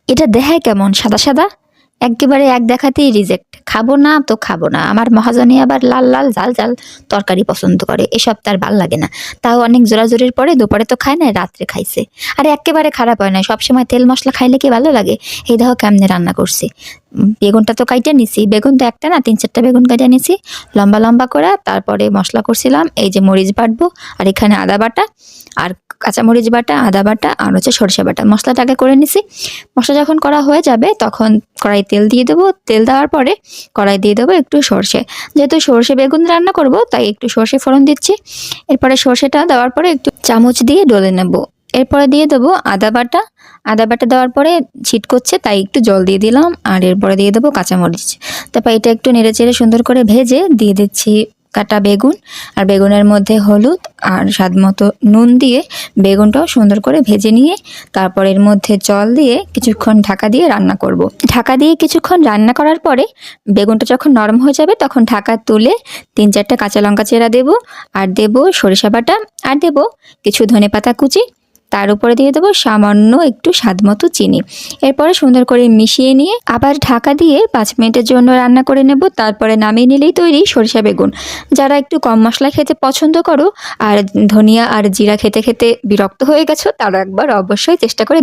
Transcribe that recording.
এটা দেখায় কেমন সাদা সাদা, একেবারে এক দেখাতেই রিজেক্ট। খাবো না তো খাবো না। আমার মহাজনী আবার লাল লাল ঝাল ঝাল তরকারি পছন্দ করে, এসব তার ভাল লাগে না। তাও অনেক জোরাজোরির পরে দুপুরে তো খায় না, রাত্রে খাইছে। আরে একেবারে খারাপ হয় না, সবসময় তেল মশলা খাইলে কি ভালো লাগে? এই দেখো কেমনে রান্না করছি। বেগুনটা তো কাইটা নিছি, বেগুন তো একটা না 3-4টা বেগুন কাইটা নিছি লম্বা লম্বা করে। তারপরে মশলা করছিলাম, এই যে মরিচ বাটবো, আর এখানে আদা বাটা, আর কাঁচামরিচ বাটা, আদা বাটা, আর হচ্ছে সরষে বাটা। মশলাটাকে করে নিছি। মশলা যখন করা হয়ে যাবে তখন কড়াই তেল দিয়ে দেবো। তেল দেওয়ার পরে কড়াই দিয়ে দেবো একটু সর্ষে। যেহেতু সর্ষে বেগুন রান্না করব তাই একটু সর্ষে ফোড়ন দিচ্ছি। এরপরে সর্ষেটা দেওয়ার পরে একটু চামচ দিয়ে ডলে নেব। এরপরে দিয়ে দেবো আদা বাটা। আদা বাটা দেওয়ার পরে ছিটকোচ্ছে তাই একটু জল দিয়ে দিলাম, আর এরপরে দিয়ে দেবো কাঁচামরিচ। তারপর এটা একটু নেড়ে চেড়ে সুন্দর করে ভেজে দিয়ে দিচ্ছি কাটা বেগুন, আর বেগুনের মধ্যে হলুদ আর স্বাদ মতো নুন দিয়ে বেগুনটাও সুন্দর করে ভেজে নিয়ে তারপর এর মধ্যে জল দিয়ে কিছুক্ষণ ঢাকা দিয়ে রান্না করব। ঢাকা দিয়ে কিছুক্ষণ রান্না করার পরে বেগুনটা যখন নরম হয়ে যাবে তখন ঢাকা তুলে 3-4টা কাঁচা লঙ্কা চেরা দেবো, আর দেবো সরিষা বাটা, আর দেবো কিছু ধনেপাতা কুচি। তার উপরে দিয়ে দেবো সামান্য একটু স্বাদ মতো চিনি। এরপরে সুন্দর করে মিশিয়ে নিয়ে আবার ঢাকা দিয়ে 5 মিনিটের জন্য রান্না করে নেব। তারপরে নামিয়ে নিলেই তৈরি সরিষা বেগুন। যারা একটু কম মশলা খেতে পছন্দ করো আর ধনিয়া আর জিরা খেতে খেতে বিরক্ত হয়ে গেছো, তারা একবার অবশ্যই চেষ্টা করে